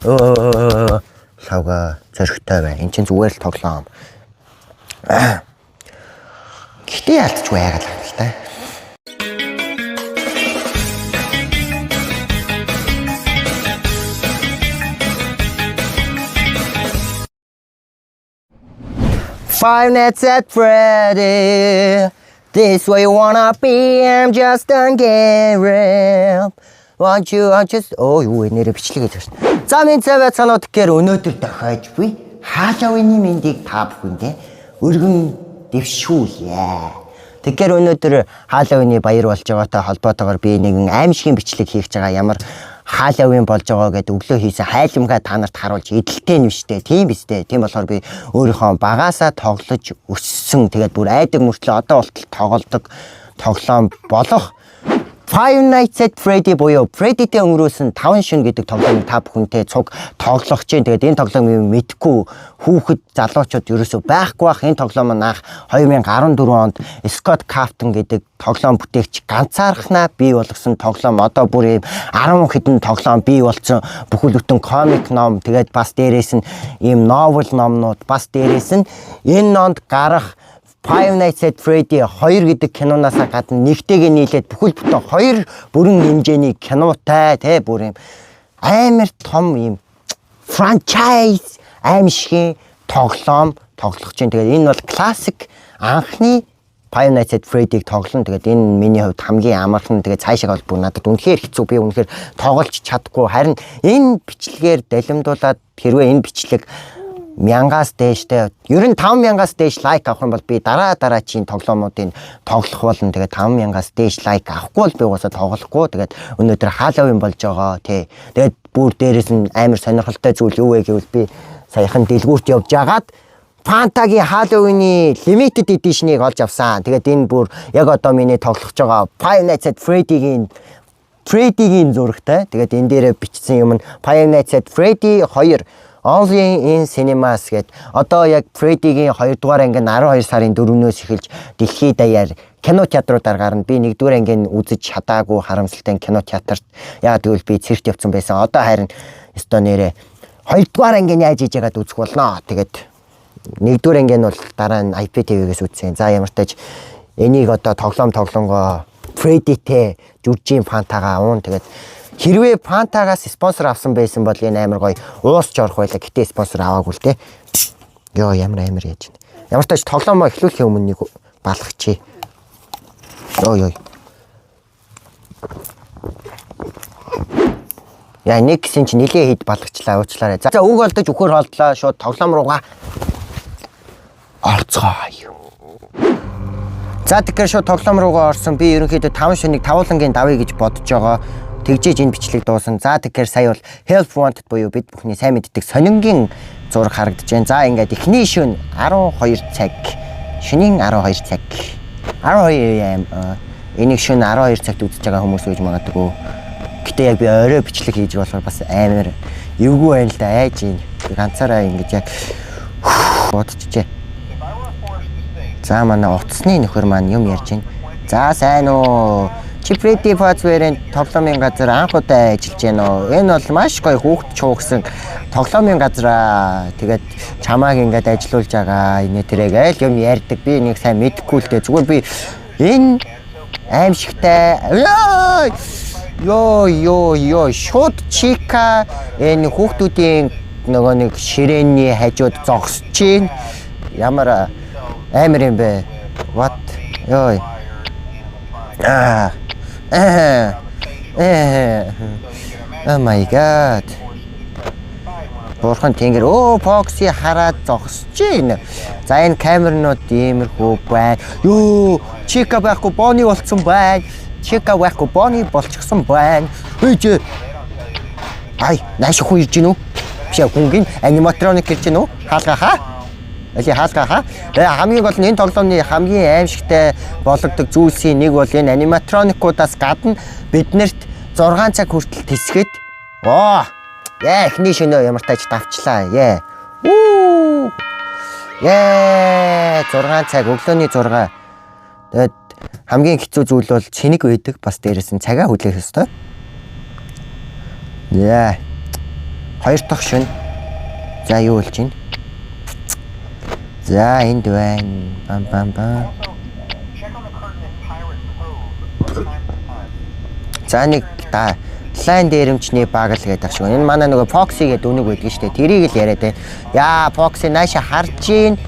Лавга зөрөгтэй бай. Энд чинь зүгээр л тоглоом. Гэтээ алдчихгүй яагаад л та. Five Nights at Freddy. This way you wanna be. I'm just a game. Want you just юу нэрэ бичлэг гэж байна. За минь цаваа цанууд гэхээр өнөөдөр дахиж буй Halloween-ийн мэндийг та бүхэндээ өргөн дэвшүүлье. Тэгэхээр өнөөдөр Halloween-ийн баяр болж байгаатай холбоотойгоор би нэгэн аимшигын бичлэг хийж байгаа. Ямар Halloween болж байгаа гэдэг өглөө хийсэн хайлмгаа та нарт харуулж эдэлтэй нь биштэй. Тийм биштэй. Тийм болохоор би өөрийнхөө багаасаа тоглож өссөн. Тэгээд бүр айдаг мөртлөө одоо болтол тоглодог тоглоом болох Five Nights at Freddy буюу Freddy-тэй өнгөрөөсөн 5 шөнө гэдэг тоглоомыг та бүхэнтэй цуг тоглох чинь. Тэгээд энэ тоглоомыг мэдгүй хүүхэд залуучууд ерөөсөө байхгүй бах. Энэ тоглоом нь анх 2014 онд Scott Cawthon гэдэг тоглоом бүтээгч ганцаархнаа бий болгосон тоглоом. Одоо бүр ийм 10 хэдэн тоглоом бий болсон. Бүхэл бүтэн комик ном, тэгээд бас дээрээс нь ийм новел номнууд, бас дээрээс нь энэ онд гарах Five Nights at Freddy 2 гэдэг киноноос гадна нэгтэйгээ нийлээд бүхэл бүтэн 2 бүрэн хэмжээний кинотай те бүр юм амар том юм франчайз аимшигын тоглоом тоглох чинь. Тэгээд энэ бол классик анхны Five Nights at Freddy-г тоглоно. Тэгээд энэ миний хувьд хамгийн амархан. Тэгээд цаашаа бол бүр надад үнэхээр хэцүү. Би үнэхээр тоглож чадахгүй. Харин энэ бичлэгээр далимдуулаад хэрвээ энэ бичлэг 1000-аас дээштэй ер нь 5000-аас дээш лайк авах юм бол би дараа чинь тоглоомуудыг тоглох болно. Тэгээд 5000-аас дээш лайк авахгүй бол би угаасаа тоглохгүй. Тэгээд өнөөдөр Halloween болж байгаа тий. Тэгээд бүр дээрээс нь амар сонирхолтой зүйл юу вэ гэвэл би саяхан дэлгүүрт явж агаад Фантагийн Halloween-ийн limited edition-ыг олж авсан. Тэгээд энэ бүр яг одоо миний тоглож байгаа Five Nights at Freddy-гийн зурагтай. Тэгээд энэ дээрээ бичсэн юм нь Five Nights at Freddy 2 Only in Cinemas гэд одоо яг Freddy-гийн 2 дугаар анги 12 сарын 4-өөс эхэлж дэлхийд даяар кино театруудаар гарна. Би 1 дугаар ангийн үзэж чадаагүй харамсалтай кино театрт яг тэгвэл би циркт явсан байсан. Одоо харин өстой нэрээ 2 дугаар ангийн яаж хийж яагаад үзэх болно. Тэгээд 1 дугаар ангийн бол дараа нь IPTV-гээс үзсэн. За ямар ч тач энийг одоо тоглоомгоо Freddy-тэй жүжигчин Фантагаа уун. Тэгээд хэрвээ Фантагаас спонсор авсан байсан бол энэ амар гоё уусч орох байлаа. Гэтэ спонсор аваагүй л те. Йоо ямар яаж байна. Ямар ч тач тоглоомоо эхлүүлэхийн өмнө нэг балгачих. Йоо. Яа нэг гисэн чи нилээ хэд балгачлаа уучлаарай. За үг олдож өхөр холдлоо шууд тоглоом руугаа орцгоо. За тэгэхээр шууд тоглоом руугаа орсон. Би ерөнхийдөө 5 шөнөгийг тавуулангийн давъя гэж бодож байгаа. Тэгжээж энэ бичлэг дуусан. За тэгэхээр сая бол Help Wanted буюу бид бүхний сайн мэддэг сонингийн зураг харагдаж байна. За ингээд эхний шөнө 12 цаг. Шөнийн 12 цаг. 12 am. Энийг шөнө 12 цагт үзэж байгаа хүмүүс үеж магадгүй. Гэтэ яг би орой бичлэг хийж болохоор бас амар эвгүй байна л да. Айж ийн. Ганцаараа ингэж яг бодчихжээ. За манай утасны нөхөр маань юм ярьж байна. За сайн уу? Чи Freddy Fazbear-ийн тоглоомын газар анх удаа ажиллаж байна уу? Энэ бол маш гоё хүүхд чуугсан тоглоомын газар. Тэгээд чамааг ингээд ажиллуулж байгаа. Энэ тэрэг юм ярьдаг. Би нэг сайн мэдэхгүй л дээ. Зүгээр би энэ аимшигтай ёо шууд чика энэ хүүхдүүдийн нөгөө нэг ширээний хажууд зогсож чинь ямар амар юм бэ? What? Ёо. Oh my god. Бурхан тэнгэр Foxy хараад зогсож байна. За энэ камернууд иймэрхүү байна. Ёо, Чика байхгүй Бони болцсон байна. Чика байхгүй Бони болчихсон байна. Хөөж. Ай, наашгүй ирж гинүү? Биш хүнгийн аниматроник ирж гинүү? Хаалгахаа? Али хаалгахаа? Хамгийн гол нь энэ тоглоомны хамгийн аимшигтай болгодог зүйлсийн нэг бол энэ аниматроникуудаас гадна биднэрт 6 цаг хүртэл тэсгэд эхний шөнөө ямар тач давчлаа. 6 цаг өглөөний 6. Тэгээд хамгийн хэцүү зүйл бол цэник байдаг. Бас дээрээс нь цагаа хүлээх ёстой. 2 дахь шөнө. За юу болж байна? За энд байна. Бам. За нэг та лайн дээрэмчний баг л гэдэг шиг. Энэ манай нөгөө Foxy гэдэг үнэг байдаг шүү дээ. Тэрийг л яриад байна. Яа, Foxy нааша харж гин.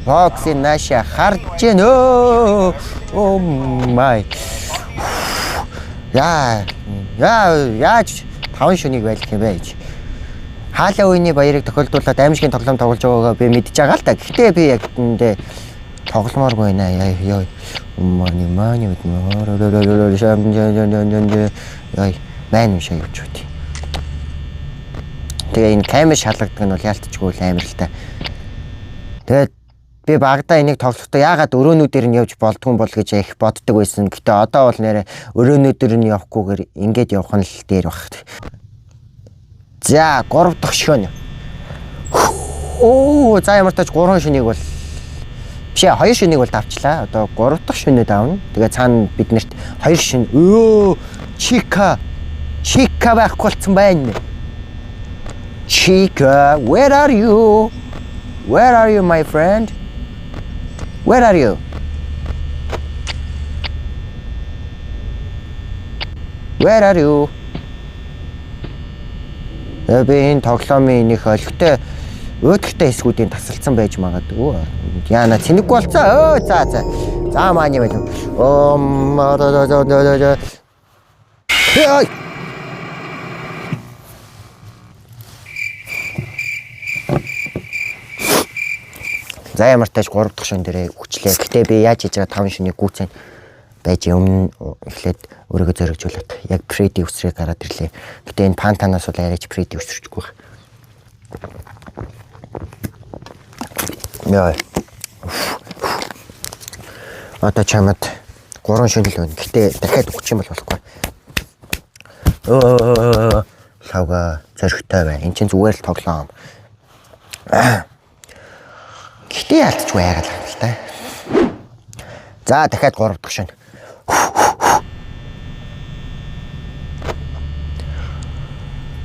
Foxy нааша харж гин. Oh my. Яаж 5 шөнийг байлгах юм бэ гэж. Халлоуины баярыг тохиолдуулаад аимшигын тоглоом тоглож байгаагаа би мэдж байгаа л та. Гэхдээ би яг үүндээ тогломооргүй байна. Яа. Мани. Яй, маань шиг явж үгүй. Тэгээ энэ камер шалгадаг нь бол яалтчгүй амар л та. Тэгээд би багада энийг тоглохдоо яагаад өрөөнүүдээр нь явж болдгүй бол гэж их боддог байсан. Гэтэ одоо бол нэрэ өрөөнүүдээр нь явахгүйгээр ингээд явах нь л дээр баг. За 3 дахь шөнө. За ямар тач 3 шөнийг бол биш 2 шөнийг бол давчлаа. Одоо 3 дахь шөнөө давна. Тэгээ цаана биднэрт 2 шөнө. Чика байхгүй болсон байна. Chica, where are you? Where are you, my friend? Where are you? Where are you? Би энэ тоглоомын нэг олигтой өөдөлтэй хэсгүүдийн тасалсан байж магадгүй. Яна цэнэггүй болцоо. За мааны байл. За ямар тач 3 дахь шөн дээрээ хүчлээ. Гэтэ би яаж хийж байгаа 5 шөнийг гүйцэн байж өмнө эхлээд өөрийгөө зоригжуулаад яг Фредди үсрийг гараад ирлээ. Гэтэ энэ Пантанаас бол арайч Фредди үсрэжгүй байна. Яа. Одоо чамд 3 шөнө л байна. Гэтэ дахиад өгч юм бол болохгүй. Лавга зөрөгтэй бай. Энд чинь зүгээр л тоглоом. Гэтэ яалтчгүй яагаад л та. За дахиад 3 дахь шөнө.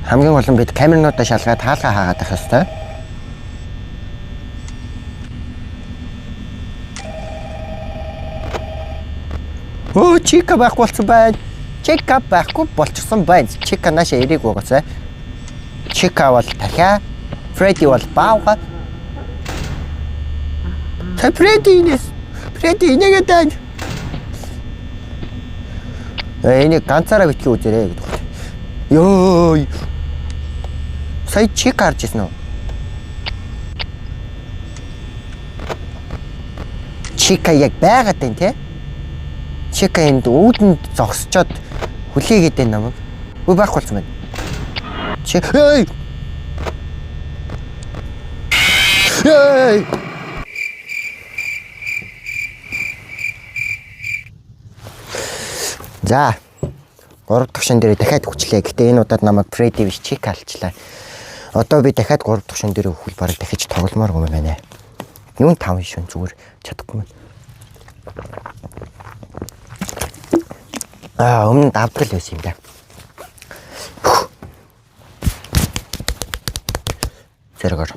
Хамгийн гол нь бид камернуудаа шалгаад хаалгаа хаагаад байх ёстой. Чика байхгүй болсон байна. Чика байхгүй болчихсон байна. Чика наашаа ирэх угаасаа. Чика бол дахиад Фредди бол баага. Фредди инээгээд байна. Энийг ганцаараа битгий үзээрэй гэдэг. Йой. Сая Чика харж ирсэн үү? Чика яг байгаад байна те. Чика энд үүдэнд зогсчоод хүлээгээд байна намайг. Үгүй байхгүй болсон байна. Эй! За 3 дахь шөн дээр дахиад хүчлээ. Гэтэ энэ удаад намайг Фредди биш Чика алчлаа. Одоо би дахиад 3 дахь шөн дээр хөл бараг дахиж тогломоор юм байна. Юун 5 шөн зүгээр чадахгүй байна. Өмнө давтгал байсан юм да. Зэрэгэр.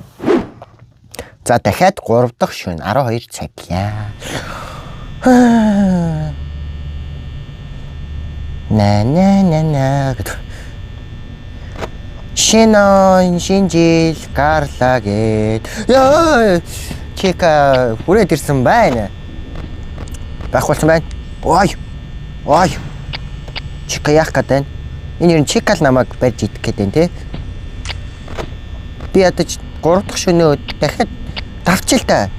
За дахиад 3 дахь шөнө 12 цаг яа. На гэдэг. Шинжил гарлаа гэд. Яа! Чика хүрээд ирсэн байна. Байх болсон байна. Ой. Чика яах гэдэг вэ? Энэ ер нь Чика л намайг барьж идэх гэдэг юм те. Би ядаж 3 дахь шөнөө дахиад давчил та.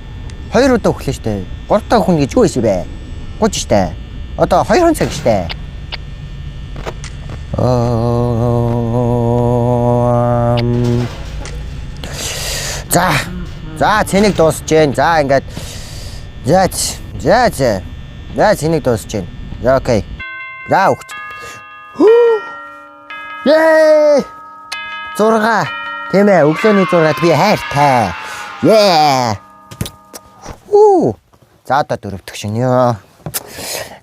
2 удаа өглөө штэ. 3 дахь хүн гэж юу ийсэн бэ? Гуж штэ. Одоо 2 цаг штэ. За цэнийг дуусч जैन. За ингээд за цэнийг дуусч जैन. За окей. За өгч. Yay! 6. Тийм ээ, өглөөний 6-ад би хайртай. Yeah. За одоо 4 дахь шөнө.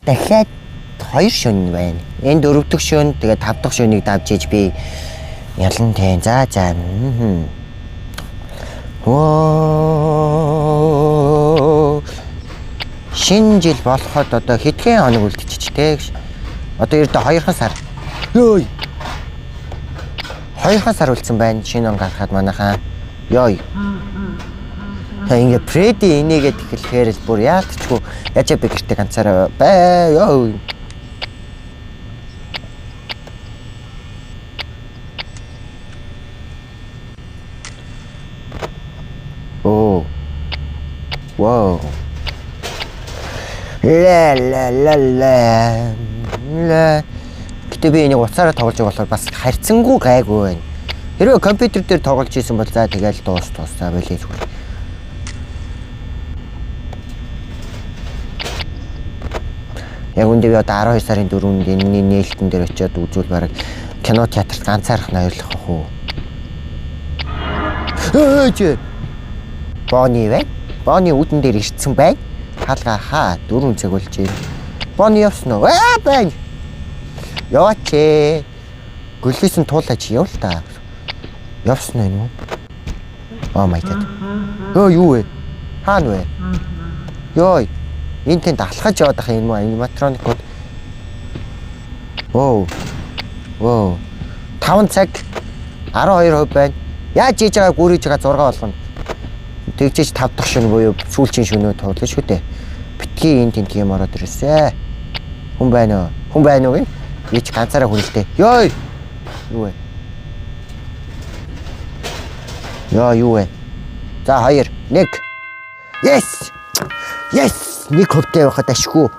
Дахиад 2 шөнө байна. Энэ 4 дахь шөнө, тэгээд 5 дахь шөнийг давж иж би Ялан тэн за. Оо. Шинэ жил болоход одоо хэдхэн хоног үлдчихэж те. Одоо ердөө 2 сар. Йой. 2 сар үлдсэн байна. Шинэ он гарахад манайхаа. Йой. Ингээ Фредди энийгээд эхлэхээр л бүр яалтчгүй яаж би гэртээ ганцаараа бай. Йой. Оо. Вау. Ла. Гэтэ би энийг уцаараа тоглож байгаа болохоор бас харьцангуй гайгүй байна. Хэрвээ компьютер дээр тоглож ийсэн бол за тэгэл дуусаа байлээ зүгээр. Яг үндэ би одоо 12 сарын 4-нд энэний нээлтэн дээр очиод үзүүл бараг кино театрт ганцаарх ноёрлох уу. Өөч. Бони вэ? Бони үдэн дээр ирсэн бай. Хаалга хаа 4 цаг болж байна. Бони явсан уу? Байна. Яваач. Гөлөөсөн туулаач яв л та. Явсан уу? Oh my god. Өө юу вэ? Хаана вэ? Йой. Энд тэнд алхаж яваад ах юм уу? Аниматроникууд. Оо. 5 цаг 12% байна. Яаж хийж байгааг гүрийж байгаа 6 болгоно. Тэгжиж 5 дахь шөнө буюу сүүлчийн шөнөө туулна шүү дээ. Битгий энэ тэнд юм ороод ирсэн. Хүн байна уу гин? Би ч ганцаараа хүнэлтэй. Йой. Юу вэ? Юу вэ? За 2 1. Yes. Нэг хөвтэй байхад ашгүй.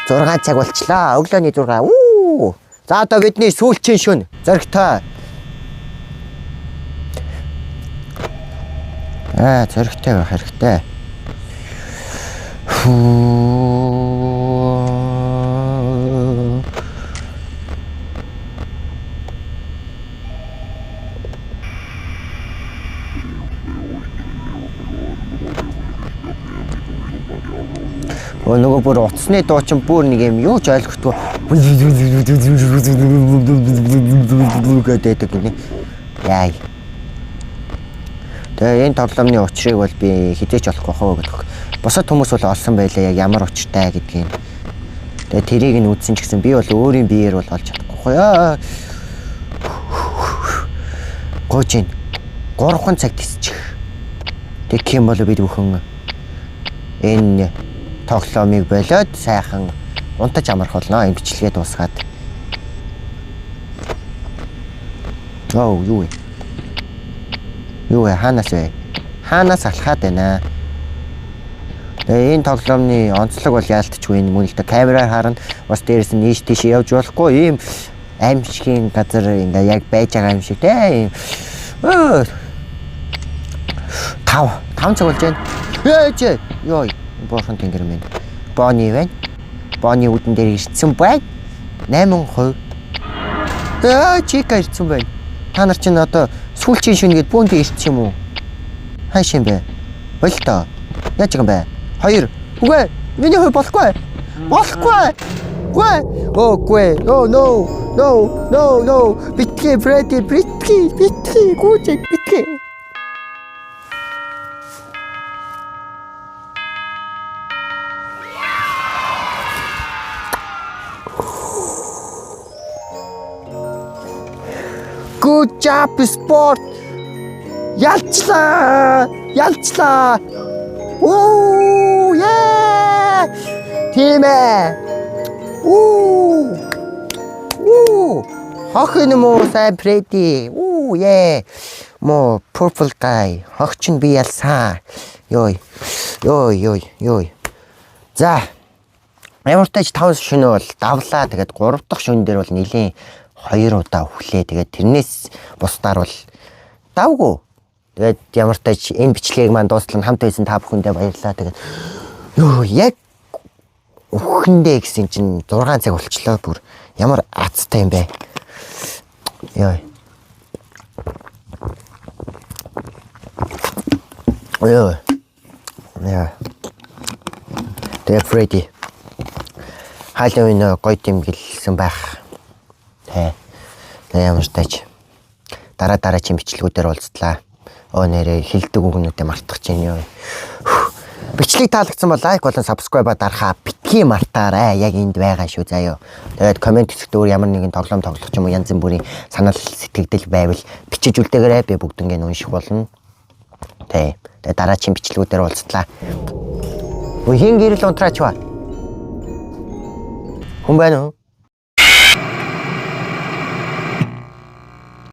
6 цаг болчлаа. Өглөөний 6. Уу. За одоо бидний сүүлчийн шөнө. Зоригтой. Зоригтой байх хэрэгтэй. Нөгөө бүр утасны дуучин бүр нэг юм юу ч ойлгохгүй гэдэг гинэ. Яа. Тэгээ энэ тоглоомны учрыг бол би хизээч олохгүй хаа гэдэг. Босод хүмүүс бол олсон байлаа яг ямар учиртай гэдгийг. Тэгээ тэрийг нь үзсэн ч гэсэн би бол өөрийн биеэр бол олж чадахгүй яа. Гочин 3 цаг тисчих. Тэг юм бол бид бүхэн энэ тоглоомыг болоод сайхан унтаж амарх болно. Энэ бичлэгээ дуусгаад. Юу вэ? Хаанаас вэ? Хаанаас алхаад байна? Тэгээ энэ тоглоомны онцлог бол яалтчгүй юм л да. Камераар харна. Бас дээрээс нь нийш тийш явж болохгүй. Ийм аимшигын газар ингээ яг байж байгаа юм шиг те. 5 цаг болж байна. Йой. Бурхан тэнгэр минь. Бони вэ? Бони үдэн дээр ирсэн бай. 8%. Чика ирсэн байна. Та нар чинь одоо сүүлчийн шөнөгээд бөөндөө ирсэн юм уу? Хааш юм бэ? Болтой. Яаж байгаа юм бэ? 2. Үгүй. Миний хөө болохгүй. Үгүй. Oh no. Битгий Фредди, гүйж битгий. Good job sport. Ялцлаа. Оо, yeah. Тимээ. Хохин муу сайн Фредди. Yeah. Мо purple guy. Хогч нь би ялсан. Йой. За. Ямар ч тач 5 шөнө бол давлаа. Тэгээд 3 дахь шөнө дээр бол нилийн 2 удаа өглөө. Тэгээд тэрнээс бусдаар бол давгүй. Тэгээд ямар ч тач энэ бичлэгийг маань дуустал нь хамт байсан та бүхэндээ баярлалаа. Тэгээд яг өхөндөө гэсэн чинь 6 цаг болчлоо бүр. Ямар азтай юм бэ? Яа. Тэгээ Фредди. Халлоуин гоё юм гэлсэн байх. Тэгээ ямар ч тач дараагийн бичлэгүүдээр уулзлаа. Нэрээ хилдэг үгнүүдээ мартах чинь юу. Бичлэг таалагдсан бол лайк болон subscribe дарахаа битгий мартаарай. Яг энд байгаа шүү заяа. Тэгээд комент хэсэгт ямар нэгэн тоглоом тоглох ч юм уу янз бүрийн санал сэтгэгдэл байвал бичиж үлдээгээрэй. Би бүгднийг унших болно. Тэгээд дараагийн бичлэгүүдээр уулзлаа. Хин гэрэл унтраач ба. Хүн байна уу?